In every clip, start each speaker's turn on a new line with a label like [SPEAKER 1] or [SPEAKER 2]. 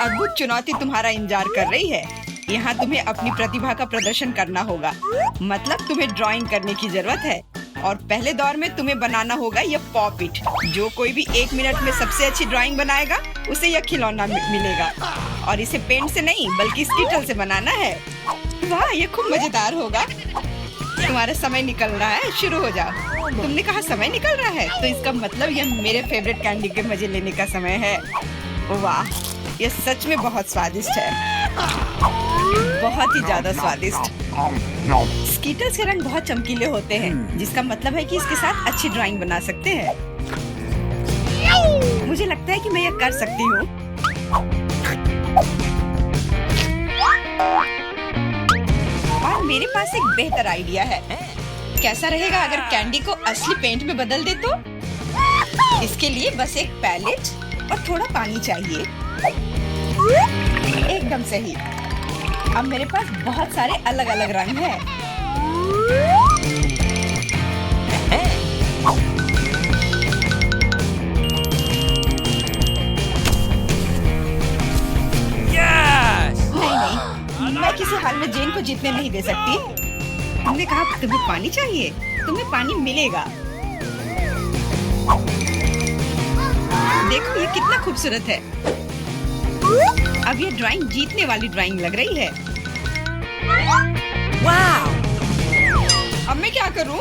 [SPEAKER 1] अद्भुत चुनौती तुम्हारा इंतजार कर रही है। यहाँ तुम्हें अपनी प्रतिभा का प्रदर्शन करना होगा। मतलब तुम्हें ड्राइंग करने की जरूरत है और पहले दौर में तुम्हें बनाना होगा यह पॉपिट। जो कोई भी 1 मिनट में सबसे अच्छी ड्राइंग बनाएगा उसे यह खिलौना मिलेगा और इसे पेंट से नहीं बल्कि स्कीटल से बनाना है। वाह, ये खूब मजेदार होगा। तुम्हारा समय निकल रहा है, शुरू हो जाओ। तुमने कहा समय निकल रहा है, तो इसका मतलब यह मेरे फेवरेट कैंडी के मजे लेने का समय है। वाह, यह सच में बहुत स्वादिष्ट है, बहुत ही ज्यादा स्वादिष्ट। स्कीटल्स के रंग बहुत चमकीले होते हैं, जिसका मतलब है कि इसके साथ अच्छी ड्राइंग बना सकते हैं। मुझे लगता है कि मैं यह कर सकती हूँ। और मेरे पास एक बेहतर आइडिया है। कैसा रहेगा अगर कैंडी को असली पेंट में बदल दे तो? इसके लिए बस एक पैलेट और थोड़ा पानी चाहिए। एकदम सही। अब मेरे पास बहुत सारे अलग अलग रंग हैं। नहीं, मैं किसी हाल में जेन को जीतने नहीं दे सकती। तुमने कहा तुम्हें पानी चाहिए, तुम्हें पानी मिलेगा। देखो ये कितना खूबसूरत है। अब ये ड्राइंग जीतने वाली ड्राइंग लग रही है। वाह! अब मैं क्या करूं?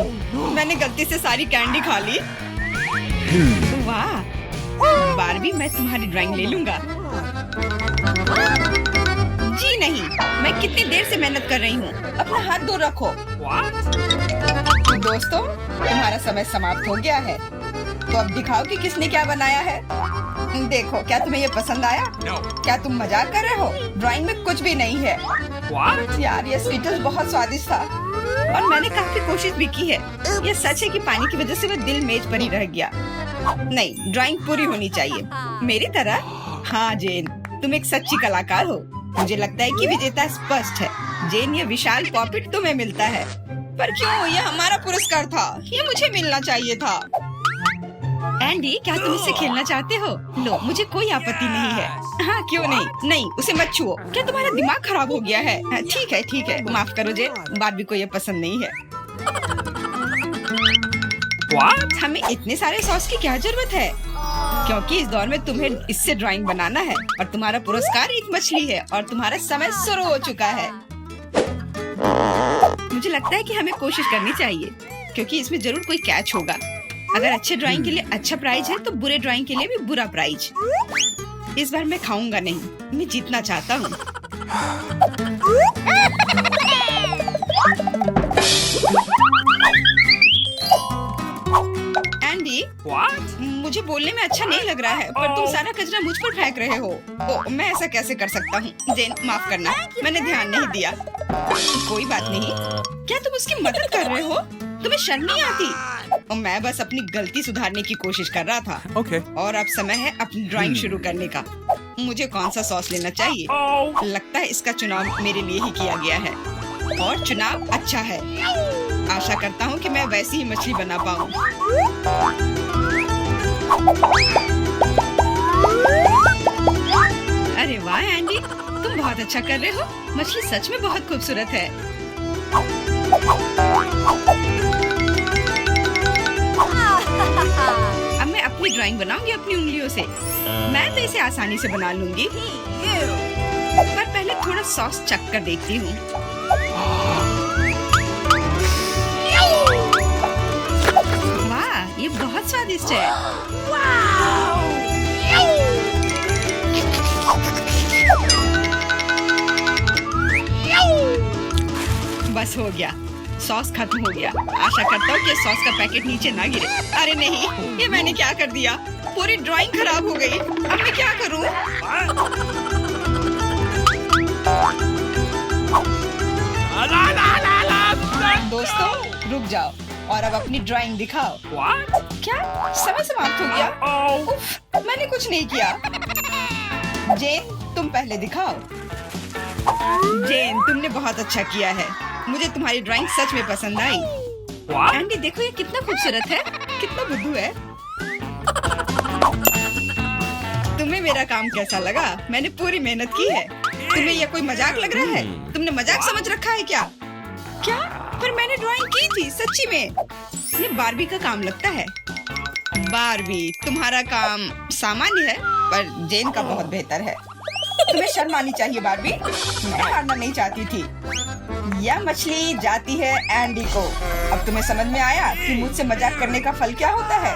[SPEAKER 1] मैंने गलती से सारी कैंडी खा ली। वाह! बारबी, मैं तुम्हारी ड्राइंग ले लूंगा। जी नहीं, मैं कितनी देर से मेहनत कर रही हूँ। अपना हाथ दूर रखो। दोस्तों, तुम्हारा समय समाप्त हो गया है। तो अब दिखाओ कि किसने क्या बनाया है। देखो, क्या तुम्हें ये पसंद आया? क्या तुम मजाक कर रहे हो? ड्राइंग में कुछ भी नहीं है। यार, ये स्कीटल्स बहुत स्वादिष्ट था और मैंने काफी कोशिश भी की है। ये सच है कि पानी की वजह से वह दिल मेज पर ही रह गया। नहीं, ड्राइंग पूरी होनी चाहिए मेरी तरह। हाँ जेन, तुम एक सच्ची कलाकार हो। मुझे लगता है कि विजेता स्पष्ट है। जेन, ये विशाल पॉपिट तुम्हें मिलता है। पर क्यों? ये हमारा पुरस्कार था, ये मुझे मिलना चाहिए था। एंडी, क्या तुम इससे खेलना चाहते हो? लो, मुझे कोई आपत्ति नहीं है। हाँ, क्यों नहीं? नहीं, उसे मत छुओ। क्या तुम्हारा दिमाग खराब हो गया है? ठीक है, ठीक है, माफ करो जे, बारबी को ये पसंद नहीं है। What? हमें इतने सारे सॉस की क्या जरूरत है? क्योंकि इस दौर में तुम्हें इससे ड्राइंग बनाना है और तुम्हारा पुरस्कार एक मछली है और तुम्हारा समय शुरू हो चुका है। मुझे लगता है कि हमें कोशिश करनी चाहिए क्योंकि इसमें जरूर कोई कैच होगा। अगर अच्छे ड्राइंग के लिए अच्छा प्राइज है तो बुरे ड्राइंग के लिए भी बुरा प्राइज। इस बार मैं खाऊंगा नहीं, मैं जीतना चाहता हूँ। एंडी, मुझे बोलने में अच्छा नहीं लग रहा है, पर तुम सारा कचरा मुझ पर फेंक रहे हो। ओ, मैं ऐसा कैसे कर सकता हूँ? जेन, माफ करना, मैंने ध्यान नहीं दिया। कोई बात नहीं। क्या तुम उसकी मदद कर रहे हो? तुम्हें शर्म नहीं आती? और मैं बस अपनी गलती सुधारने की कोशिश कर रहा था। और अब समय है अपनी ड्राइंग शुरू करने का। मुझे कौन सा सॉस लेना चाहिए? लगता है इसका चुनाव मेरे लिए ही किया गया है और चुनाव अच्छा है। आशा करता हूँ कि मैं वैसी ही मछली बना पाऊँ। अरे वाह एंडी, तुम बहुत अच्छा कर रहे हो। मछली सच में बहुत खूबसूरत है। अब मैं अपनी ड्राइंग बनाऊंगी अपनी उंगलियों से। मैं तो इसे आसानी से बना लूंगी, पर पहले थोड़ा सॉस चख कर देखती हूँ। वाह, ये बहुत स्वादिष्ट है। बस हो गया, सॉस खत्म हो गया। आशा करता हूँ कि सॉस का पैकेट नीचे ना गिरे। अरे नहीं, ये मैंने क्या कर दिया? पूरी ड्राइंग खराब हो गई। अब मैं क्या करूँ? दोस्तों, रुक जाओ और अब अपनी ड्राइंग दिखाओ। क्या समय समाप्त हो गया? उफ, मैंने कुछ नहीं किया। जेन, तुम पहले दिखाओ। जेन, तुमने बहुत अच्छा किया है। मुझे तुम्हारी ड्राइंग सच में पसंद आई। एंडी, देखो ये कितना खूबसूरत है, कितना बुद्धू है। तुम्हें मेरा काम कैसा लगा? मैंने पूरी मेहनत की है। तुम्हें यह कोई मजाक लग रहा है? तुमने मजाक समझ रखा है क्या? क्या? पर मैंने ड्राइंग की थी सच्ची में। ये बारबी का काम लगता है। बारबी, तुम्हारा काम सामान्य है पर जेन का बहुत बेहतर है। तुम्हें शर्म आनी चाहिए बारबी। मैं हारना नहीं चाहती थी। यह मछली जाती है एंडी को। अब तुम्हें समझ में आया कि मुझसे मजाक करने का फल क्या होता है?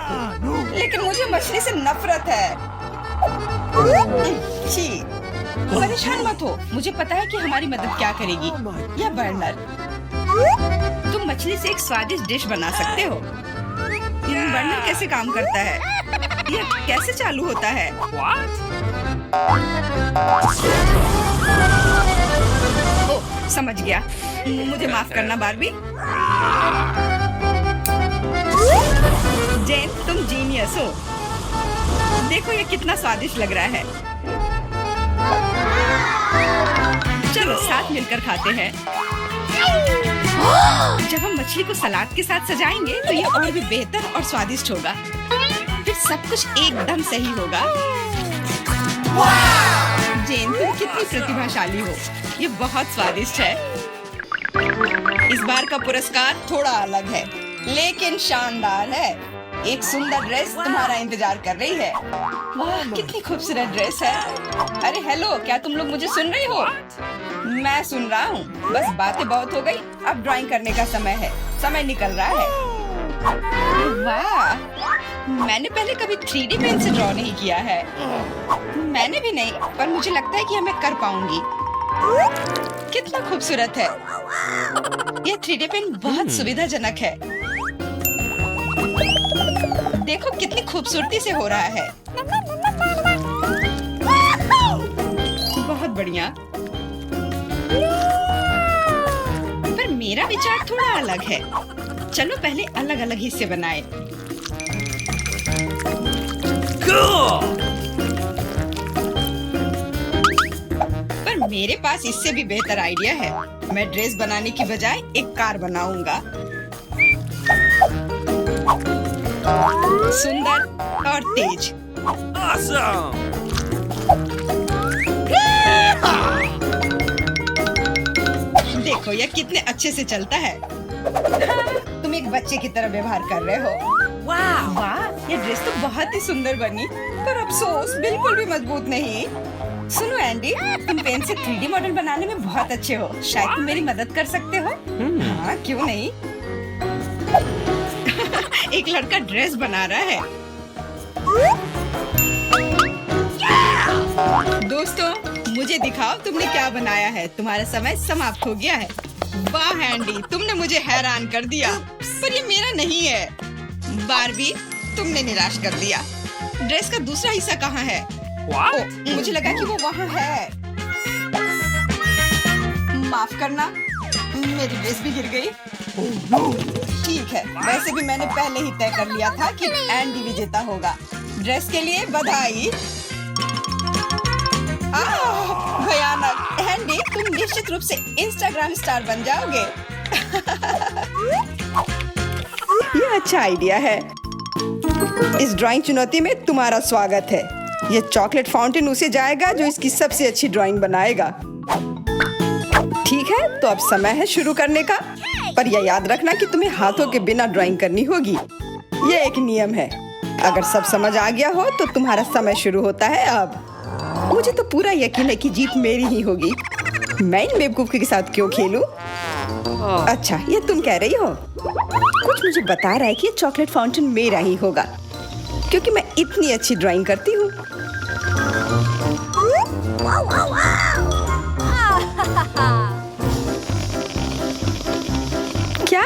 [SPEAKER 1] लेकिन मुझे मछली से नफरत है। छी, परेशान मत हो। मुझे पता है कि हमारी मदद क्या करेगी। यह बर्नर, तुम मछली से एक स्वादिष्ट डिश बना सकते हो। बर्नर कैसे काम करता है? यह कैसे चालू होता है? ओह, समझ गया। मुझे माफ करना बारबी। जेन, तुम जीनियस हो। देखो ये कितना स्वादिष्ट लग रहा है। चलो साथ मिलकर खाते हैं। जब हम मछली को सलाद के साथ सजाएंगे तो ये और भी बेहतर और स्वादिष्ट होगा। फिर सब कुछ एकदम सही होगा। जेन, तुम कितनी प्रतिभाशाली हो। ये बहुत स्वादिष्ट है। इस बार का पुरस्कार थोड़ा अलग है लेकिन शानदार है। एक सुंदर ड्रेस तुम्हारा इंतजार कर रही है। वाह, कितनी खूबसूरत ड्रेस है। अरे हेलो, क्या तुम लोग मुझे सुन रही हो? मैं सुन रहा हूँ। बस बातें बहुत हो गई। अब ड्राइंग करने का समय है। समय निकल रहा है। वाह, मैंने पहले कभी 3D पेन से ड्रॉ नहीं किया है। मैंने भी नहीं, पर मुझे लगता है कि मैं कर पाऊंगी। कितना खूबसूरत है। यह 3D पेन बहुत सुविधाजनक है। देखो कितनी खूबसूरती से हो रहा है। बहुत बढ़िया। पर मेरा विचार थोड़ा अलग है। चलो पहले अलग अलग हिस्से बनाएं। पर मेरे पास इससे भी बेहतर आइडिया है। मैं ड्रेस बनाने की बजाय एक कार बनाऊंगा। सुंदर और तेज।
[SPEAKER 2] Awesome!
[SPEAKER 1] देखो यह कितने अच्छे से चलता है। तुम एक बच्चे की तरह व्यवहार कर रहे हो। वाह, ये ड्रेस तो बहुत ही सुंदर बनी, पर अफसोस बिल्कुल भी मजबूत नहीं। सुनो एंडी, तुम पेन से 3D मॉडल बनाने में बहुत अच्छे हो। शायद तुम मेरी मदद कर सकते हो। हाँ, क्यों नहीं। एक लड़का ड्रेस बना रहा है। दोस्तों, मुझे दिखाओ तुमने क्या बनाया है। तुम्हारा समय समाप्त हो गया है। वाह एंडी, तुमने मुझे हैरान कर दिया। पर ये मेरा नहीं है। बारबी, तुमने निराश कर दिया। ड्रेस का दूसरा हिस्सा कहाँ है? ओह, मुझे लगा कि वो वहाँ है। माफ करना, मेरी ड्रेस भी गिर गई। ठीक है, वैसे भी मैंने पहले ही तय कर लिया था कि एंडी विजेता होगा। ड्रेस के लिए बधाई। भयानक। एंडी, तुम निश्चित रूप से इंस्टाग्राम स्टार बन जाओगे। ये अच्छा आइडिया है। इस ड्राइंग चुनौती में तुम्हारा स्वागत है। ये चॉकलेट फाउंटेन उसे जाएगा जो इसकी सबसे अच्छी ड्राइंग बनाएगा। ठीक है, तो अब समय है शुरू करने का। पर यह याद रखना कि तुम्हें हाथों के बिना ड्राइंग करनी होगी। यह एक नियम है। अगर सब समझ आ गया हो तो तुम्हारा समय शुरू होता है अब। मुझे तो पूरा यकीन है कि जीत मेरी ही होगी। मैं इन बेवकूफ के साथ क्यों खेलूं? अच्छा, ये तुम कह रही हो। कुछ मुझे बता रहा है कि ये चॉकलेट फाउंटेन मेरा ही होगा, क्योंकि मैं इतनी अच्छी ड्राइंग करती हूँ। क्या?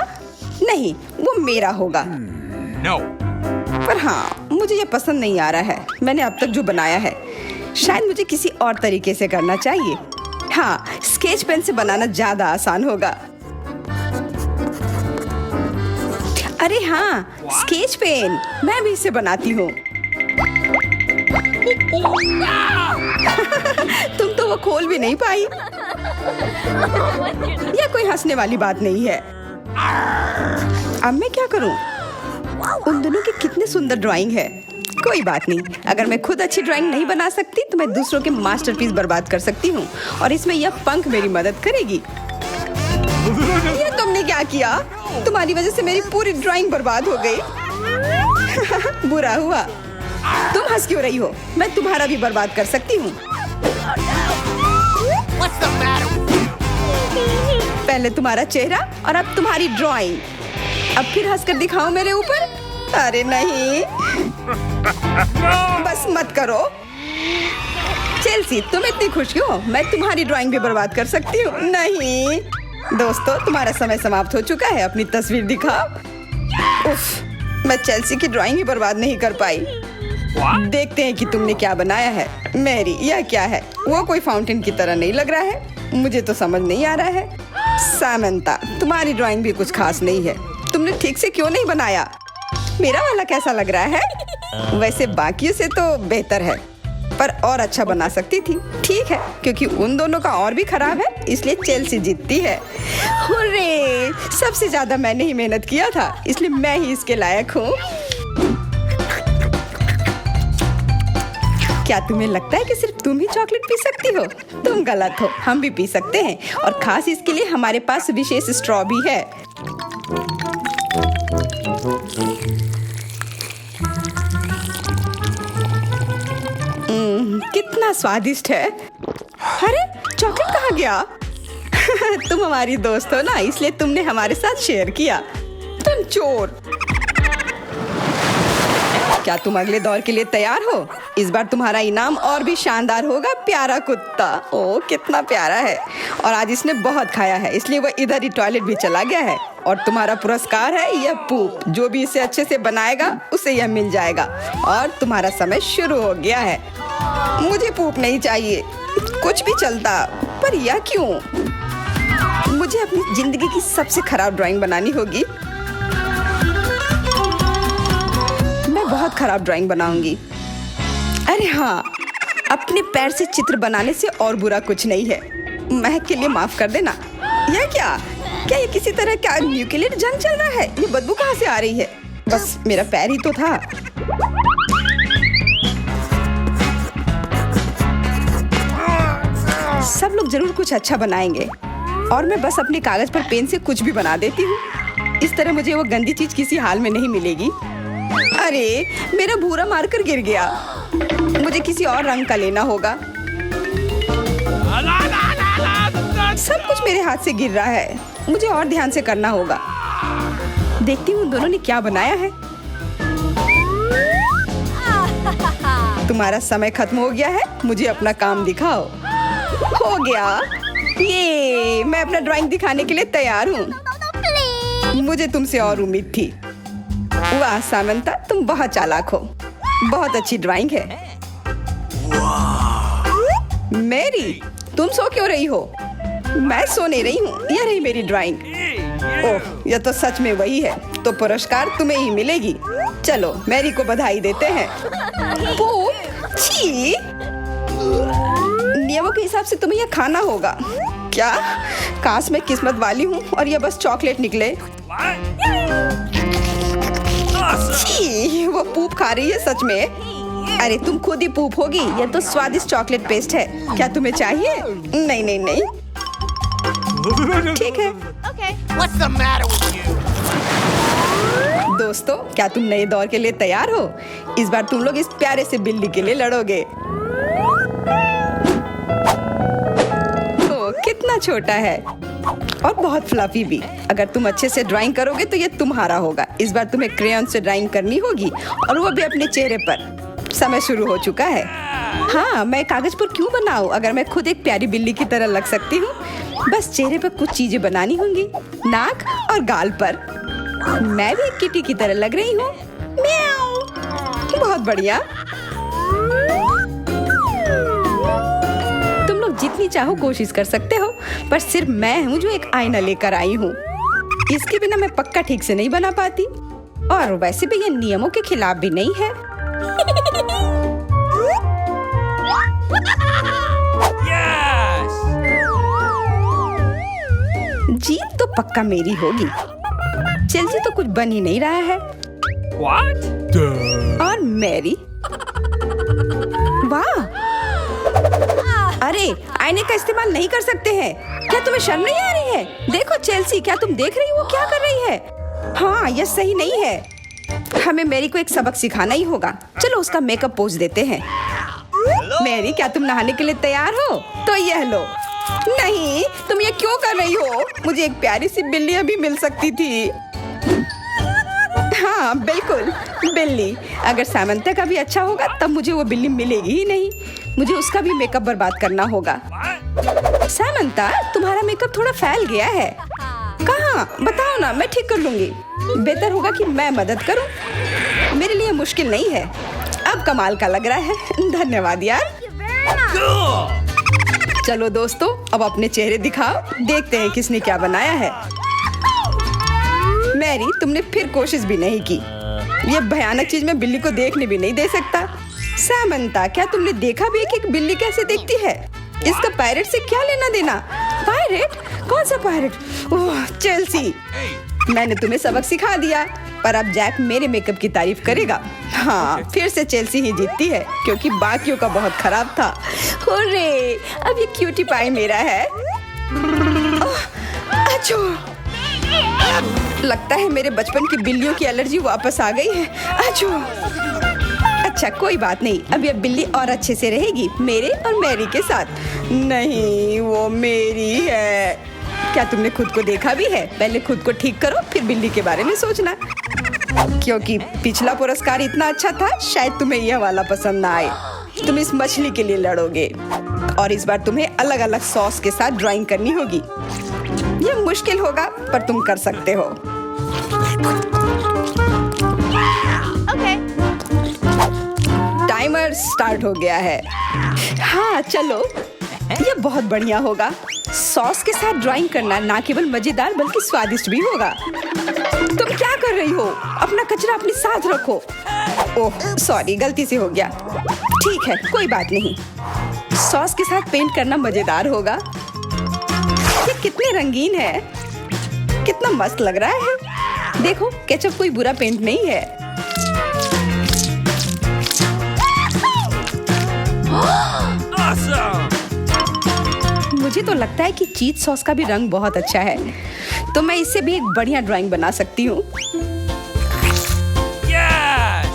[SPEAKER 1] नहीं, वो मेरा होगा।
[SPEAKER 2] No.
[SPEAKER 1] पर हाँ, मुझे ये पसंद नहीं आ रहा है। मैंने अब तक जो बनाया है, शायद मुझे किसी और तरीके से करना चाहिए। हाँ, स्केच पेन से बनाना ज्यादा आसान होगा। अरे हाँ, स्केच पेन, मैं भी इसे बनाती हूँ। तुम तो वो खोल भी नहीं पाई। यह कोई हंसने वाली बात नहीं है। अब मैं क्या करूं? उन दोनों की कितनी सुंदर ड्राइंग है। कोई बात नहीं, अगर मैं खुद अच्छी ड्राइंग नहीं बना सकती तो मैं दूसरों के मास्टरपीस बर्बाद कर सकती हूँ, और इसमें यह पंख मेरी मदद करेगी। ये तुमने क्या किया? तुम्हारी वजह से मेरी पूरी ड्राइंग बर्बाद हो गई। बुरा हुआ। तुम हंस क्यों रही हो? मैं तुम्हारा भी बर्बाद कर सकती हूँ। पहले तुम्हारा चेहरा और अब तुम्हारी ड्राइंग। अब फिर हंसकर दिखाओ मेरे ऊपर। अरे नहीं, बस मत करो। चेल्सी, तुम इतनी खुश क्यों? मैं तुम्हारी ड्राइंग भी बर्बाद कर सकती हूँ। नहीं दोस्तों, तुम्हारा समय समाप्त हो चुका है। अपनी तस्वीर दिखाओ। उफ, मैं चेल्सी की ड्राइंग ही बर्बाद नहीं कर पाई। देखते हैं कि तुमने क्या बनाया है। मैरी, यह क्या है? वो कोई फाउंटेन की तरह नहीं लग रहा है। मुझे तो समझ नहीं आ रहा है। सामंता, तुम्हारी ड्राइंग भी कुछ खास नहीं है। तुमने ठीक से क्यों नहीं बनाया? मेरा वाला कैसा लग रहा है? वैसे बाकियों से तो बेहतर है, पर और अच्छा बना सकती थी। ठीक है, क्योंकि उन दोनों का और भी खराब है, इसलिए चेल्सी जीतती है। हुर्रे! सबसे ज्यादा मैंने ही मेहनत किया था, इसलिए मैं ही इसके लायक हूँ। क्या तुम्हें लगता है कि सिर्फ तुम ही चॉकलेट पी सकती हो? तुम गलत हो, हम भी पी सकते हैं, और खास इसके लिए हमारे पास विशेष स्ट्रॉ भी है। कितना स्वादिष्ट है। अरे चॉकलेट कहाँ गया? तुम हमारी दोस्त हो ना, इसलिए तुमने हमारे साथ शेयर किया। तुम चोर। क्या तुम अगले दौर के लिए तैयार हो? इस बार तुम्हारा इनाम और भी शानदार होगा। प्यारा कुत्ता। ओह, कितना प्यारा है। और आज इसने बहुत खाया है, इसलिए वो इधर ही टॉयलेट भी चला गया है। और तुम्हारा पुरस्कार है यह पूप। जो भी इसे अच्छे से बनाएगा उसे यह मिल जाएगा। और तुम्हारा समय शुरू हो गया है। मुझे पूप नहीं चाहिए, कुछ भी चलता, पर यह क्यों? मुझे अपनी जिंदगी की सबसे खराब ड्राइंग बनानी होगी। मैं बहुत खराब ड्राइंग बनाऊंगी। अरे हाँ, अपने पैर से चित्र बनाने से और बुरा कुछ नहीं है। महक के लिए माफ कर देना। यह क्या ये किसी तरह का न्यूक्लियर जंग चल रहा है? ये बदबू कहाँ से आ रही है? बस मेरा पैर ही तो था। सब लोग जरूर कुछ अच्छा बनाएंगे, और मैं बस अपने कागज पर पेन से कुछ भी बना देती हूँ। इस तरह मुझे वो गंदी चीज किसी हाल में नहीं मिलेगी। अरे, मेरा भूरा मार्कर गिर गया। मुझे किसी और रंग का लेना होगा। सब कुछ मेरे हाथ से गिर रहा है। मुझे और ध्यान से करना होगा। देखती हूँ उन दोनों ने क्या बनाया है। तुम्हारा समय खत्म हो गया है, मुझे अपना काम दिखाओ। हो गया। ये मैं अपना ड्राइंग दिखाने के लिए तैयार हूँ। मुझे तुमसे और उम्मीद थी। वाह सामंता, तुम बहुत चालाक हो। बहुत अच्छी ड्राइंग है। मैरी, तुम सो क्यों रही हो? मैं सो नहीं रही हूँ। यह रही मेरी ड्राइंग। ओह, यह तो सच में वही है। तो पुरस्कार तुम्हें ही मिलेगी। चलो मैरी को बधाई देते हैं। छी! नियमों के हिसाब से तुम्हें यह खाना होगा। क्या? काश मैं किस्मत वाली हूँ और यह बस चॉकलेट निकले। छी! वो पूप खा रही है सच में। अरे तुम खुद ही पूप होगी। यह तो स्वादिष्ट चॉकलेट पेस्ट है। क्या तुम्हें चाहिए? नहीं नहीं नहीं। ठीक है।
[SPEAKER 2] What's the matter with you?
[SPEAKER 1] दोस्तों, क्या तुम नए दौर के लिए तैयार हो? इस बार तुम लोग इस प्यारे से बिल्ली के लिए लड़ोगे। ओह, कितना छोटा है और बहुत फ्लफी भी। अगर तुम अच्छे से ड्राइंग करोगे तो ये तुम्हारा होगा। इस बार तुम्हें क्रेयॉन से ड्राइंग करनी होगी, और वो भी अपने चेहरे पर। समय शुरू हो चुका है। हाँ, मैं कागज पर क्यों बनाऊं अगर मैं खुद एक प्यारी बिल्ली की तरह लग सकती हूँ। बस चेहरे पर कुछ चीजें बनानी होंगी, नाक और गाल पर। मैं भी एक किटी की तरह लग रही हूँ। म्याऊ। बहुत बढ़िया। तुम लोग जितनी चाहो कोशिश कर सकते हो, पर सिर्फ मैं हूँ जो एक आईना लेकर आई हूँ। इसके बिना मैं पक्का ठीक से नहीं बना पाती, और वैसे भी ये नियमों के खिलाफ भी नहीं है।
[SPEAKER 2] Yes!
[SPEAKER 1] जीत तो पक्का मेरी होगी। चेल्सी तो कुछ बन ही नहीं रहा है।
[SPEAKER 2] What?
[SPEAKER 1] और मैरी, अरे आईने का इस्तेमाल नहीं कर सकते हैं। क्या तुम्हें शर्म नहीं आ रही है? देखो चेल्सी, क्या तुम देख रही हो वो क्या कर रही है? हाँ, यह सही नहीं है। हमें मैरी को एक सबक सिखाना ही होगा। चलो उसका मेकअप पोज देते हैं। मैरी, क्या तुम नहाने के लिए तैयार हो? तो यह लो। नहीं, तुम ये क्यों कर रही हो? मुझे एक प्यारी सी बिल्ली अभी मिल सकती थी। हाँ बिल्कुल, बिल्ली। अगर सामंता का भी अच्छा होगा तब मुझे वो बिल्ली मिलेगी ही नहीं। मुझे उसका भी मेकअप बर्बाद करना होगा। सामंता, तुम्हारा मेकअप थोड़ा फैल गया है। कहाँ? बताओ ना, मैं ठीक कर लूंगी। बेहतर होगा कि मैं मदद करूं। मेरे लिए मुश्किल नहीं है। अब कमाल का लग रहा है। धन्यवाद यार। चलो दोस्तों, अब अपने चेहरे दिखाओ। देखते हैं किसने क्या बनाया है। मैरी, तुमने फिर कोशिश भी नहीं की। ये भयानक चीज मैं बिल्ली को देखने भी नहीं दे सकता। सामंता, क्या तुमने देखा भी कि एक बिल्ली कैसे देखती है? इसका पायरेट से क्या लेना देना? पायरेट? कौन सा पायरेट? ओह चेल्सी, मैंने तुम्हें सबक सिखा दिया, पर अब जैक मेरे मेकअप की तारीफ करेगा। हाँ, फिर से चेल्सी ही जीतती है क्योंकि बाकियों का बहुत खराब था। हुर्रे, अब ये क्यूटी पाई मेरा है। अच्छो, लगता है मेरे बचपन की बिल्लियों की एलर्जी वापस आ गई है। अच्छो। अच्छा कोई बात नहीं, अब ये बिल्ली और अच्छे से रहेगी मेरे और मैरी के साथ। नहीं, वो मेरी है। क्या तुमने खुद को देखा भी है? पहले खुद को ठीक करो, फिर बिल्ली के बारे में सोचना। क्योंकि पिछला पुरस्कार इतना अच्छा था, शायद तुम्हें यह वाला पसंद ना आए। तुम इस मछली के लिए लड़ोगे और इस बार तुम्हें अलग अलग सॉस के साथ ड्राइंग करनी होगी। यह मुश्किल होगा, पर तुम कर सकते हो। टाइमर स्टार्ट हो गया है। हाँ चलो, यह बहुत बढ़िया होगा। सॉस के साथ ड्राइंग करना ना केवल मजेदार बल्कि स्वादिष्ट भी होगा। तुम क्या कर रही हो? अपना कचरा अपने साथ रखो। ओह सॉरी, गलती से हो गया। ठीक है, कोई बात नहीं। सॉस के साथ पेंट करना मजेदार होगा। ये कितने रंगीन है, कितना मस्त लग रहा है। देखो, केचप कोई बुरा पेंट नहीं है।
[SPEAKER 2] Awesome!
[SPEAKER 1] मुझे तो लगता है कि चीज सॉस का भी रंग बहुत अच्छा है, तो मैं इससे भी एक बढ़िया ड्राइंग बना सकती हूँ।
[SPEAKER 2] Yes!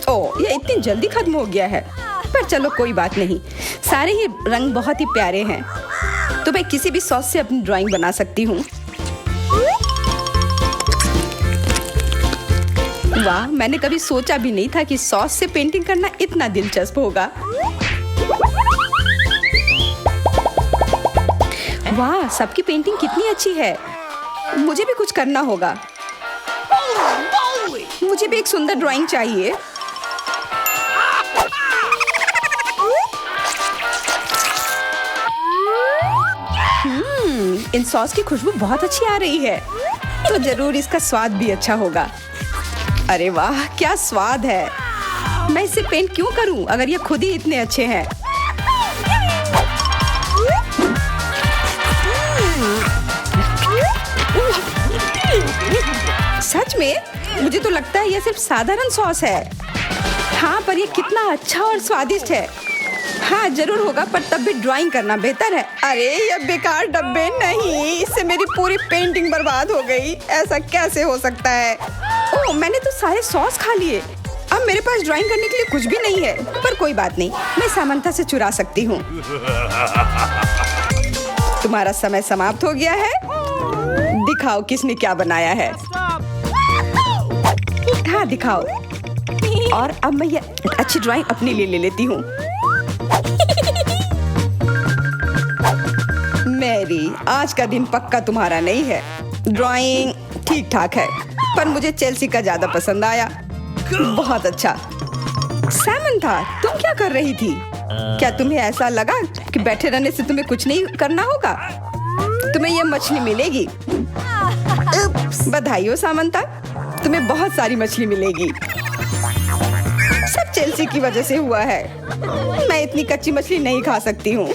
[SPEAKER 1] ओह, ये इतनी जल्दी खत्म हो गया है। पर चलो कोई बात नहीं, सारे ही रंग बहुत ही प्यारे हैं, तो मैं किसी भी सॉस से अपनी ड्राइंग बना सकती हूँ। वाह, मैंने कभी सोचा भी नहीं था कि सॉस से पेंटिंग करना इतना दिलचस्प होगा। वाह, सबकी पेंटिंग कितनी अच्छी है। मुझे भी कुछ करना होगा। मुझे भी एक सुंदर ड्राइंग चाहिए। इन सॉस की खुशबू बहुत अच्छी आ रही है, तो जरूर इसका स्वाद भी अच्छा होगा। अरे वाह, क्या स्वाद है। मैं इसे पेंट क्यों करूं अगर ये खुद ही इतने अच्छे हैं। सच में? मुझे तो लगता है यह सिर्फ साधारण सॉस है। हाँ, पर यह कितना अच्छा और स्वादिष्ट है। हाँ जरूर होगा, पर तब भी ड्राइंग करना बेहतर है। अरे ये बेकार डब्बे, नहीं, इससे मेरी पूरी पेंटिंग बर्बाद हो गई। ऐसा कैसे हो सकता है? ओह, मैंने तो सारे सॉस खा लिए। अब मेरे पास ड्राइंग करने के लिए कुछ भी नहीं है। पर कोई बात नहीं, मैं सामंता से चुरा सकती हूँ। तुम्हारा समय समाप्त हो गया है। दिखाओ किसने क्या बनाया है। हाँ दिखाओ। और अब मैं ये अच्छी ड्राइंग अपने लिए ले लेती हूँ। मैरी, आज का दिन पक्का तुम्हारा नहीं है। ड्राइंग ठीक ठाक है, पर मुझे चेल्सी का ज्यादा पसंद आया। बहुत अच्छा। सामंथा, तुम क्या कर रही थी? क्या तुम्हें ऐसा लगा कि बैठे रहने से तुम्हें कुछ नहीं करना होगा? तुम्हें यह मछली मिलेगी। बधाई हो सामंथा, तुम्हें बहुत सारी मछली मिलेगी। सब चेल्सी की वजह से हुआ है। मैं इतनी कच्ची मछली नहीं खा सकती हूँ।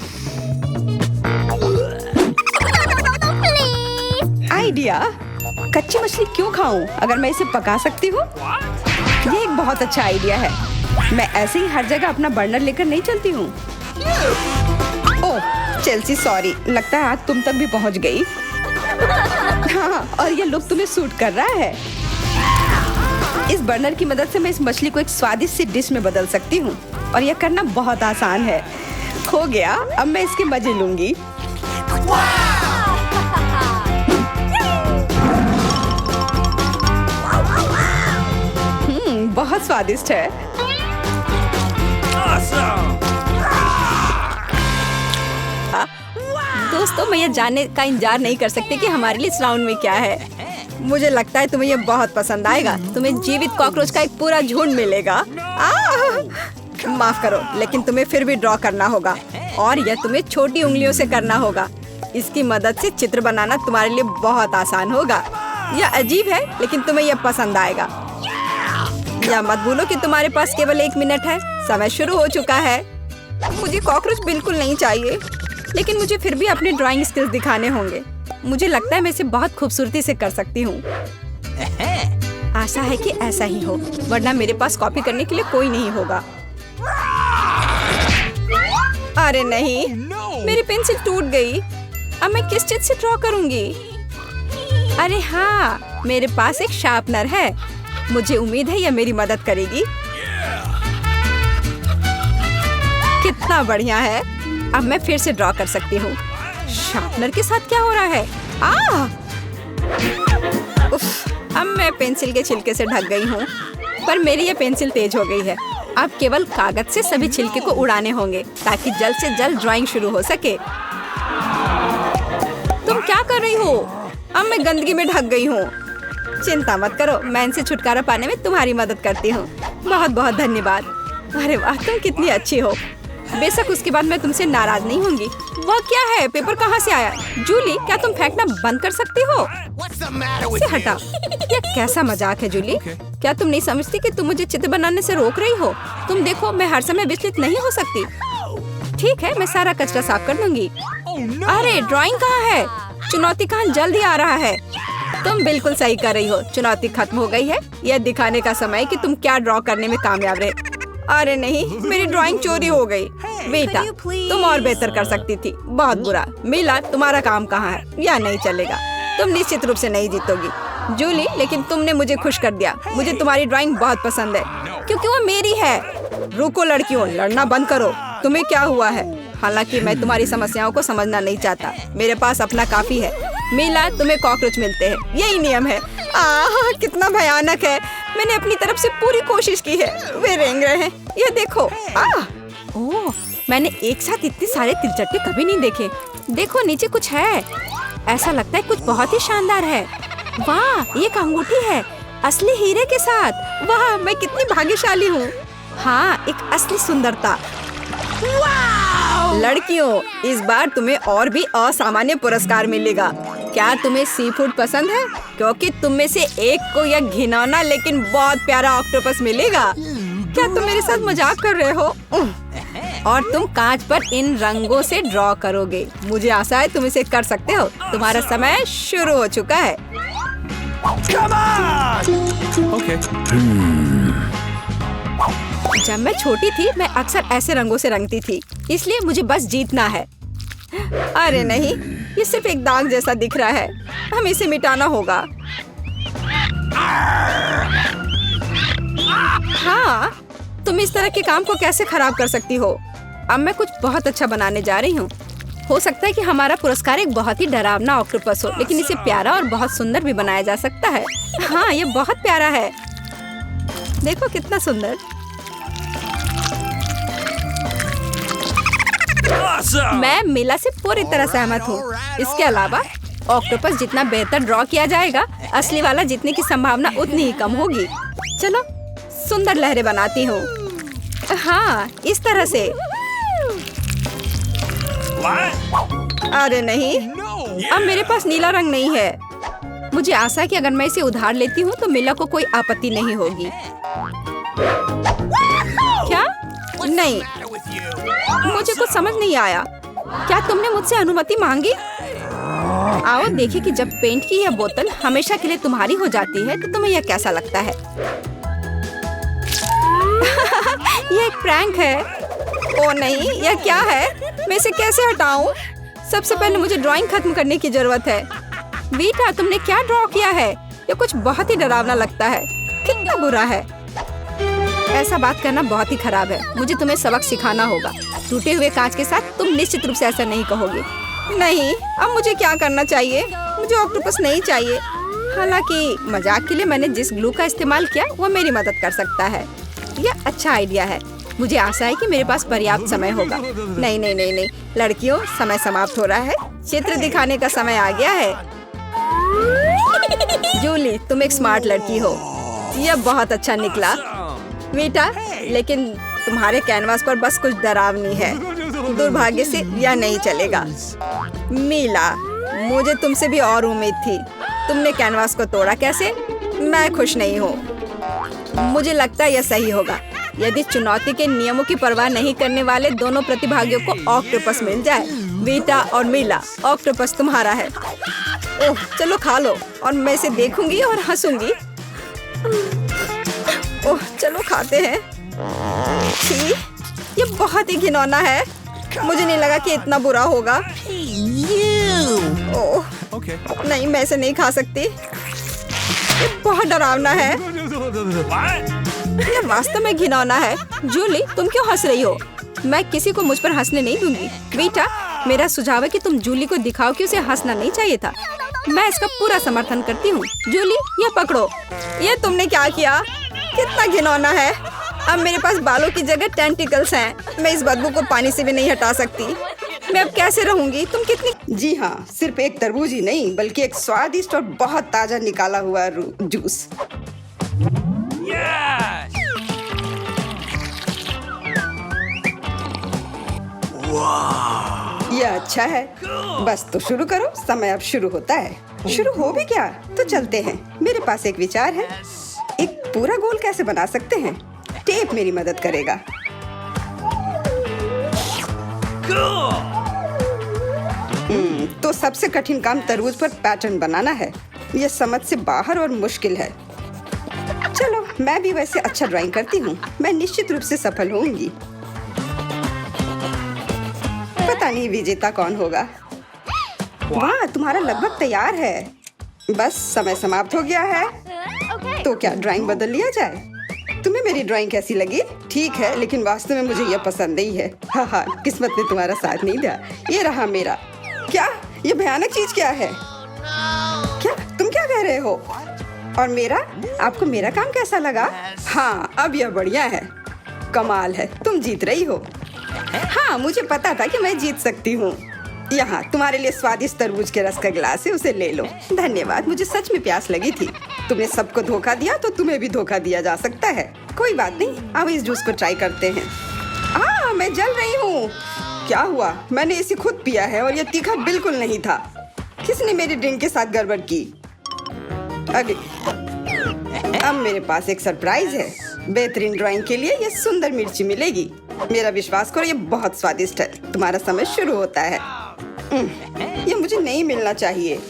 [SPEAKER 1] आइडिया, कच्ची मछली क्यों खाऊं अगर मैं इसे पका सकती हूँ? ये एक बहुत अच्छा आइडिया है। मैं ऐसे ही हर जगह अपना बर्नर लेकर नहीं चलती हूँ। ओह चेल्सी, सॉरी, लगता है आज तुम तक भी पहुँच गई। हाँ, और ये लुक तुम्हें सूट कर रहा है। इस बर्नर की मदद से मैं इस मछली को एक स्वादिष्ट सी डिश में बदल सकती हूँ और यह करना बहुत आसान है। हो गया, अब मैं इसके मजे लूंगी। बहुत स्वादिष्ट है। दोस्तों, मैं ये जानने का इंतजार नहीं कर सकती कि हमारे लिए इस राउंड में क्या है। मुझे लगता है तुम्हें ये बहुत पसंद आएगा। तुम्हें जीवित कॉकरोच का एक पूरा झुंड मिलेगा। माफ करो, लेकिन तुम्हें फिर भी ड्रॉ करना होगा और यह तुम्हें छोटी उंगलियों से करना होगा। इसकी मदद से चित्र बनाना तुम्हारे लिए बहुत आसान होगा। यह अजीब है, लेकिन तुम्हें यह पसंद आएगा। या मत भूलो कि तुम्हारे पास केवल 1 मिनट है। समय शुरू हो चुका है। मुझे कॉकरोच बिल्कुल नहीं चाहिए, लेकिन मुझे फिर भी अपने ड्राइंग स्किल्स दिखाने होंगे। मुझे लगता है मैं इसे बहुत खूबसूरती से कर सकती हूँ। आशा है कि ऐसा ही हो, वरना मेरे पास कॉपी करने के लिए कोई नहीं होगा। अरे नहीं, मेरी पेंसिल टूट गई। अब मैं किस चीज से ड्रॉ करूंगी? अरे हाँ, मेरे पास एक शार्पनर है। मुझे उम्मीद है यह मेरी मदद करेगी। कितना बढ़िया है। अब मैं फिर से ड्रॉ कर सकती हूँ। शार्पनर के साथ क्या हो रहा है? उफ, अब मैं पेंसिल के छिलके से ढक गई हूँ, पर मेरी ये पेंसिल तेज हो गई है। अब केवल कागज से सभी छिलके को उड़ाने होंगे ताकि जल्द से जल्द ड्राइंग शुरू हो सके। तुम क्या कर रही हो? अब मैं गंदगी में ढक गई हूँ। चिंता मत करो, मैं इनसे छुटकारा पाने में तुम्हारी मदद करती हूँ। बहुत बहुत धन्यवाद। अरे वाह, तुम कितनी अच्छी हो। बेशक उसके बाद मैं तुमसे नाराज नहीं होंगी। वह क्या है? पेपर कहाँ से आया? जूली, क्या तुम फेंकना बंद कर सकती हो? इसे हटा। यह कैसा मजाक है जूली? क्या तुम नहीं समझती कि तुम मुझे चित्र बनाने से रोक रही हो? तुम देखो, मैं हर समय विचलित नहीं हो सकती। ठीक है, मैं सारा कचरा साफ कर दूंगी। अरे ड्राइंग कहाँ है? चुनौती कहाँ जल्द ही आ रहा है। तुम बिल्कुल सही कर रही हो। चुनौती खत्म हो गई है। यह दिखाने का समय कि तुम क्या ड्रॉ करने में कामयाब रहे। अरे नहीं, मेरी ड्राइंग चोरी हो गई। बेटा, तुम और बेहतर कर सकती थी। बहुत बुरा। मीला, तुम्हारा काम कहाँ है? या नहीं चलेगा। तुम निश्चित रूप से नहीं जीतोगी जूली, लेकिन तुमने मुझे खुश कर दिया। मुझे तुम्हारी ड्राइंग बहुत पसंद है क्योंकि वो मेरी है। रुको लड़कियों, लड़ना बंद करो। तुम्हें क्या हुआ है? हालांकि मैं तुम्हारी समस्याओं को समझना नहीं चाहता। मेरे पास अपना काफी है। मीला, तुम्हें कॉकरोच मिलते हैं, यही नियम है। कितना भयानक है। मैंने अपनी तरफ से पूरी कोशिश की है। वे रेंग रहे हैं। ये देखो। ओह, मैंने एक साथ इतने सारे तिलचट्टे कभी नहीं देखे। देखो, नीचे कुछ है। ऐसा लगता है कुछ बहुत ही शानदार है। वाह, ये एक अंगूठी है, असली हीरे के साथ। वाह, मैं कितनी भाग्यशाली हूँ। हाँ, एक असली सुंदरता। लड़कियों, इस बार तुम्हें और भी असामान्य पुरस्कार मिलेगा। क्या तुम्हें सी फूड पसंद है? क्योंकि तुम में से एक को यह घिनौना लेकिन बहुत प्यारा ऑक्टोपस मिलेगा। क्या तुम मेरे साथ मजाक कर रहे हो? और तुम कांच पर इन रंगों से ड्रॉ करोगे। मुझे आशा है तुम इसे कर सकते हो। तुम्हारा समय शुरू हो चुका है।
[SPEAKER 2] Okay.
[SPEAKER 1] जब मैं छोटी थी, मैं अक्सर ऐसे रंगों से रंगती थी, इसलिए मुझे बस जीतना है। अरे नहीं, ये सिर्फ एक दाग जैसा दिख रहा है। हमें इसे मिटाना होगा। हाँ, तुम इस तरह के काम को कैसे खराब कर सकती हो? अब मैं कुछ बहुत अच्छा बनाने जा रही हूँ। हो सकता है कि हमारा पुरस्कार एक बहुत ही डरावना ऑक्टोपस हो, लेकिन इसे प्यारा और बहुत सुंदर भी बनाया जा सकता है। हाँ, ये बहुत प्यारा है। देखो कितना सुंदर। मैं मीला से पूरी तरह सहमत हूँ। इसके अलावा ऑक्टोपस जितना बेहतर ड्रॉ किया जाएगा, असली वाला जीतने की संभावना उतनी ही कम होगी। चलो सुंदर लहरें बनाती हूँ। हाँ, इस तरह से। अरे नहीं, अब मेरे पास नीला रंग नहीं है। मुझे आशा है कि अगर मैं इसे उधार लेती हूँ तो मीला को कोई आपत्ति नहीं होगी। क्या? नहीं, मुझे कुछ समझ नहीं आया। क्या तुमने मुझसे अनुमति मांगी? आओ देखिए कि जब पेंट की यह बोतल हमेशा के लिए तुम्हारी हो जाती है तो तुम्हें यह कैसा लगता है। ये एक प्रैंक है। ओ नहीं, यह क्या है? मैं इसे कैसे हटाऊं? सबसे पहले मुझे ड्राइंग खत्म करने की जरूरत है। वीटा, तुमने क्या ड्रॉ किया है? ये कुछ बहुत ही डरावना लगता है। कितना बुरा है। ऐसा बात करना बहुत ही खराब है। मुझे तुम्हें सबक सिखाना होगा। टूटे हुए कांच के साथ तुम निश्चित रूप से ऐसा नहीं कहोगे। नहीं, अब मुझे क्या करना चाहिए? मुझे ऑक्टोपस नहीं चाहिए। हालांकि मजाक के लिए मैंने जिस ग्लू का इस्तेमाल किया वो मेरी मदद कर सकता है। यह अच्छा आइडिया है। मुझे आशा है कि मेरे पास पर्याप्त समय होगा। नहीं नहीं नहीं नहीं, लड़कियों, समय समाप्त हो रहा है। चित्र दिखाने का समय आ गया है। जूली, तुम एक स्मार्ट लड़की हो। यह बहुत अच्छा निकला। वीटा, लेकिन तुम्हारे कैनवास पर बस कुछ डरावनी है। दुर्भाग्य से यह नहीं चलेगा। मीला, मुझे तुमसे भी और उम्मीद थी। तुमने कैनवास को तोड़ा कैसे? मैं खुश नहीं हूँ। मुझे लगता है यह सही होगा यदि चुनौती के नियमों की परवाह नहीं करने वाले दोनों प्रतिभागियों को ऑक्टोपस मिल जाए। वीटा और मीला, ऑक्टोपस तुम्हारा है। ओह, चलो खा लो और मैं इसे देखूंगी और हंसूंगी। ओह, चलो खाते हैं। छी, ये बहुत ही घिनौना है। मुझे नहीं लगा कि इतना बुरा होगा। ओह, नहीं, मैं इसे नहीं खा सकती। ये बहुत डरावना है। ये वास्तव में घिनौना है। जूली, तुम क्यों हंस रही हो? मैं किसी को मुझ पर हंसने नहीं दूंगी। बेटा, मेरा सुझाव है कि तुम जूली को दिखाओ कि उसे हंसना नहीं चाहिए था। मैं इसका पूरा समर्थन करती हूँ। जूली, ये पकड़ो। ये तुमने क्या किया? कितना घिनौना है। अब मेरे पास बालों की जगह टेंटिकल्स हैं। मैं इस बदबू को पानी से भी नहीं हटा सकती। मैं अब कैसे रहूंगी? तुम कितनी... जी हाँ, सिर्फ एक तरबूज ही नहीं बल्कि एक स्वादिष्ट और बहुत ताजा निकाला हुआ जूस।
[SPEAKER 2] Yes!
[SPEAKER 1] यह अच्छा है। बस तो शुरू करो, समय अब शुरू होता है। शुरू हो भी क्या? तो चलते हैं। मेरे पास एक विचार है। एक पूरा गोल कैसे बना सकते हैं? टेप मेरी मदद करेगा। तो सबसे कठिन काम तरबूज पर पैटर्न बनाना है। यह समझ से बाहर और मुश्किल है। चलो, मैं भी वैसे अच्छा ड्राइंग करती हूँ। मैं निश्चित रूप से सफल होंगी। पता नहीं विजेता कौन होगा। वाह, तुम्हारा लगभग तैयार है। बस समय समाप्त हो गया है। तो क्या ड्राइंग बदल लिया जाए? तुम्हें मेरी ड्राइंग कैसी लगी? ठीक है, लेकिन वास्तव में मुझे यह पसंद नहीं है। हाँ, किस्मत ने तुम्हारा साथ नहीं दिया। ये रहा मेरा। क्या? ये भयानक चीज क्या है? क्या तुम क्या कह रहे हो? और मेरा? आपको मेरा काम कैसा लगा? हाँ, अब यह बढ़िया है। कमाल है, तुम जीत रही हो। हाँ, मुझे पता था कि मैं जीत सकती हूँ। यहाँ तुम्हारे लिए स्वादिष्ट तरबूज के रस का गिलास है, उसे ले लो। धन्यवाद, मुझे सच में प्यास लगी थी। तुमने सबको धोखा दिया तो तुम्हें भी धोखा दिया जा सकता है। कोई बात नहीं, अब इस जूस को ट्राई करते हैं। मैं जल रही हूँ। क्या हुआ? मैंने इसे खुद पिया है और यह तीखा बिल्कुल नहीं था। किसने मेरी ड्रिंक के साथ गड़बड़ की? अब मेरे पास एक सरप्राइज है। बेहतरीन ड्राइंग के लिए ये सुंदर मिर्ची मिलेगी। मेरा विश्वास करो, ये बहुत स्वादिष्ट है। तुम्हारा समय शुरू होता है। ये मुझे नहीं मिलना चाहिए।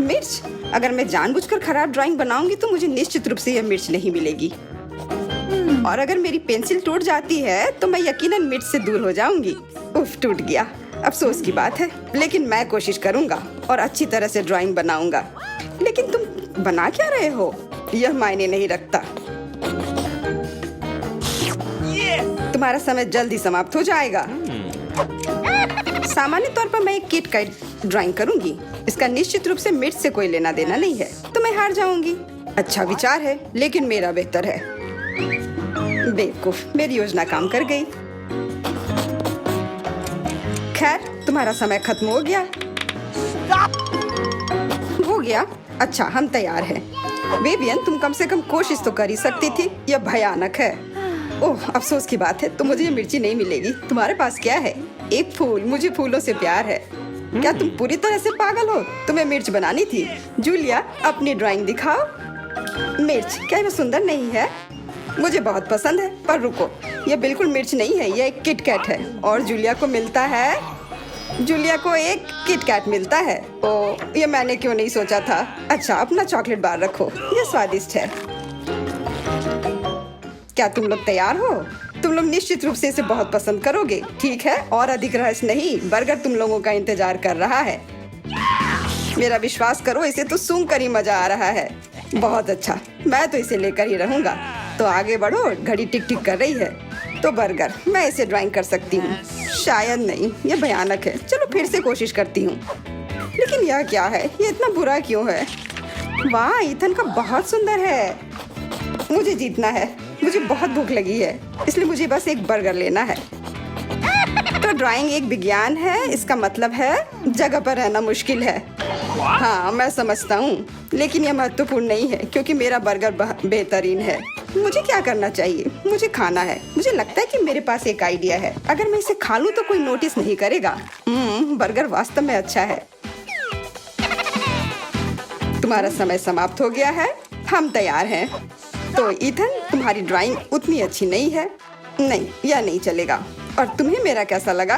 [SPEAKER 1] मिर्च? अगर मैं जानबूझकर खराब ड्राइंग बनाऊंगी तो मुझे निश्चित रूप से यह मिर्च नहीं मिलेगी। और अगर मेरी पेंसिल टूट जाती है तो मैं यकीनन मिर्च से दूर हो जाऊंगी। उफ, टूट गया। अफसोस की बात है, लेकिन मैं कोशिश करूंगा और अच्छी तरह से ड्राइंग बनाऊंगा। लेकिन तुम बना क्या रहे हो? यह मायने नहीं रखता। तुम्हारा समय जल्दी समाप्त हो जाएगा। सामान्य तौर पर मैं एक किट का ड्राइंग करूंगी। इसका निश्चित रूप से मिर्च से कोई लेना देना नहीं है, तो मैं हार जाऊंगी। अच्छा विचार है, लेकिन मेरा बेहतर है। बेवकूफ, मेरी योजना काम कर गई। खैर, तुम्हारा समय खत्म हो गया। हो गया? अच्छा, हम तैयार हैं। बेबियन, तुम कम से कम कोशिश तो कर ही सकती थी। यह भयानक है। ओह, अफसोस की बात है, तो मुझे ये मिर्ची नहीं मिलेगी। तुम्हारे पास क्या है? एक फूल। मुझे फूलों से प्यार है। क्या तुम पूरी तरह से पागल हो? तुम्हें मिर्च बनानी थी। जूलिया, अपनी ड्राइंग दिखाओ। मिर्च? क्या यह सुंदर नहीं है? मुझे बहुत पसंद है, पर रुको, यह बिल्कुल मिर्च नहीं है, यह एक किटकैट है। और जूलिया को मिलता है, जूलिया को एक किटकैट मिलता है। ओह, ये मैंने क्यों नहीं सोचा था। अच्छा, अपना चॉकलेट बार रखो, यह स्वादिष्ट है। क्या तुम लोग तैयार हो? तुम लोग निश्चित रूप से इसे बहुत पसंद करोगे, ठीक है? और अधिक रहस्य नहीं, बर्गर तुम लोगों का इंतजार कर रहा है। मेरा विश्वास करो, इसे तो सूंघ कर ही मजा आ रहा है। बहुत अच्छा, मैं तो इसे लेकर ही रहूंगा। तो आगे बढ़ो, घड़ी टिक टिक कर रही है। तो बर्गर, मैं इसे ड्राइंग कर सकती हूँ। शायद नहीं, ये भयानक है। चलो फिर से कोशिश करती हूँ। लेकिन यह क्या है? ये इतना बुरा क्यों है? वाह, ईथन का बहुत सुंदर है। मुझे जीतना है। मुझे बहुत भूख लगी है, इसलिए मुझे बस एक बर्गर लेना है। तो ड्राइंग एक विज्ञान है, इसका मतलब है जगह पर रहना मुश्किल है। हाँ, मैं समझता हूँ, लेकिन यह महत्वपूर्ण नहीं है क्योंकि मेरा बर्गर बेहतरीन है। मुझे क्या करना चाहिए? मुझे खाना है। मुझे लगता है कि मेरे पास एक आइडिया है। अगर मैं इसे खा लूँ तो कोई नोटिस नहीं करेगा। बर्गर वास्तव में अच्छा है। तुम्हारा समय समाप्त हो गया है। हम तैयार हैं। तो ईथन, तुम्हारी ड्राइंग उतनी अच्छी नहीं है। नहीं, यह नहीं चलेगा। और तुम्हें मेरा कैसा लगा?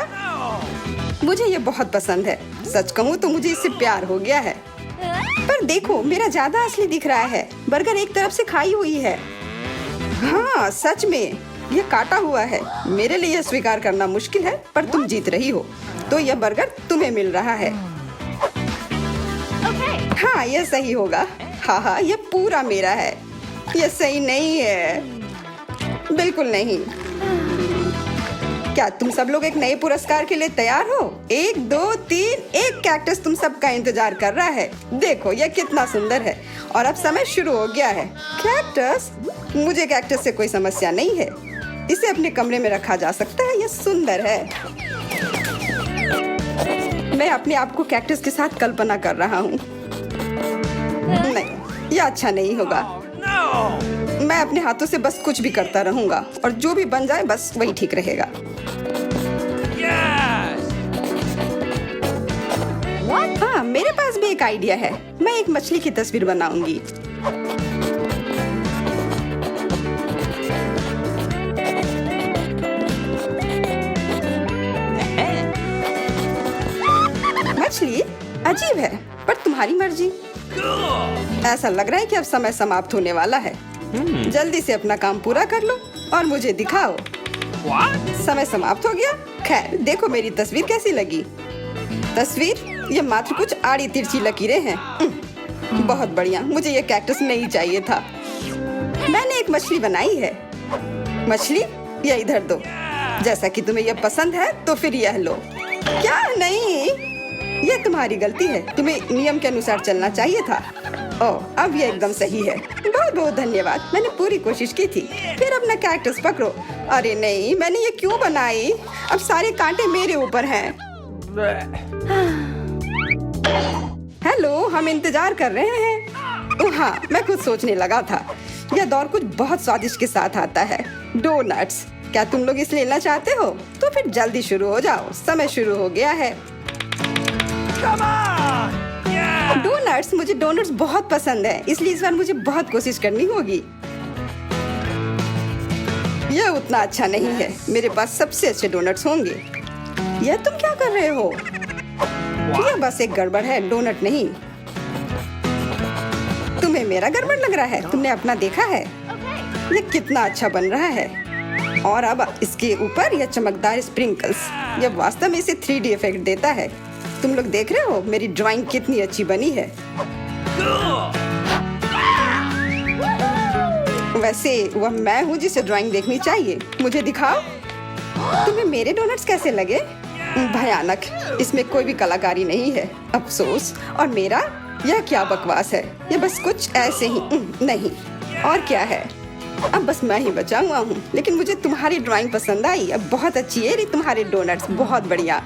[SPEAKER 1] मुझे ये बहुत पसंद है। सच कहूँ तो मुझे इससे प्यार हो गया है। पर देखो, मेरा ज्यादा असली दिख रहा है। बर्गर एक तरफ से खाई हुई है। हाँ, सच में यह काटा हुआ है। मेरे लिए यह स्वीकार करना मुश्किल है, पर तुम जीत रही हो। तो यह बर्गर तुम्हें मिल रहा है। हाँ, यह सही होगा। हाँ, यह पूरा मेरा है। यह सही नहीं है, बिल्कुल नहीं। क्या तुम सब लोग एक नए पुरस्कार के लिए तैयार हो? 1 2 3, एक कैक्टस तुम सबका इंतजार कर रहा है। देखो, यह कितना सुंदर है। और अब समय शुरू हो गया है। कैक्टस? मुझे कैक्टस से कोई समस्या नहीं है। इसे अपने कमरे में रखा जा सकता है। यह सुंदर है। मैं अपने आप को कैक्टस के साथ कल्पना कर रहा हूँ। नहीं, यह अच्छा नहीं होगा। मैं अपने हाथों से बस कुछ भी करता रहूंगा और जो भी बन जाए बस वही ठीक रहेगा। हाँ, मेरे पास भी एक आइडिया है। मैं एक मछली की तस्वीर बनाऊंगी। मछली अजीब है, पर तुम्हारी मर्जी। ऐसा लग रहा है कि अब समय समाप्त होने वाला है। जल्दी से अपना काम पूरा कर लो और मुझे दिखाओ। समय समाप्त हो गया। खैर, देखो मेरी तस्वीर कैसी लगी। तस्वीर? ये मात्र कुछ आड़ी तिरछी लकीरें हैं। बहुत बढ़िया। मुझे ये कैक्टस नहीं चाहिए था। मैंने एक मछली बनाई है। मछली? ये इधर दो। जैसा कि तुम्हें यह पसंद है तो फिर यह लो। क्या? नहीं, यह तुम्हारी गलती है। तुम्हें नियम के अनुसार चलना चाहिए था। ओह, अब यह एकदम सही है। बहुत बहुत धन्यवाद। मैंने पूरी कोशिश की थी। फिर अपना कैक्टस पकड़ो। अरे नहीं, मैंने ये क्यों बनाई? अब सारे कांटे मेरे ऊपर हैं। हेलो, हम इंतजार कर रहे हैं। ओह हाँ, मैं खुद सोचने लगा था। यह दौर कुछ बहुत स्वादिष्ट के साथ आता है। डोनट्स। क्या तुम लोग इसे लेना चाहते हो? तो फिर जल्दी शुरू हो जाओ। समय शुरू हो गया है। डोनट्स? मुझे डोनट्स बहुत पसंद है, इसलिए इस बार मुझे बहुत कोशिश करनी होगी। यह उतना अच्छा नहीं है। मेरे पास सबसे अच्छे डोनट्स होंगे। यह तुम क्या कर रहे हो? यह बस एक गड़बड़ है, डोनट नहीं। तुम्हें मेरा गड़बड़ लग रहा है? तुमने अपना देखा है? यह कितना अच्छा बन रहा है। और अब इसके ऊपर यह चमकदार स्प्रिंकल्स। यह वास्तव में इसे 3D इफेक्ट देता है। तुम लोग देख रहे हो मेरी ड्राइंग कितनी अच्छी बनी है। वैसे वह मैं हूँ जिसे ड्राइंग देखनी चाहिए। मुझे दिखाओ। तुम्हें मेरे डोनट्स कैसे लगे? भयानक। इसमें कोई भी कलाकारी नहीं है। अफसोस। और मेरा? यह क्या बकवास है। यह बस कुछ ऐसे ही नहीं। और क्या है? अब बस मैं ही बचा हुआ हूँ। लेकिन मुझे तुम्हारी ड्राइंग पसंद आई। अब बहुत अच्छी है तुम्हारे डोनट्स। बहुत बढ़िया।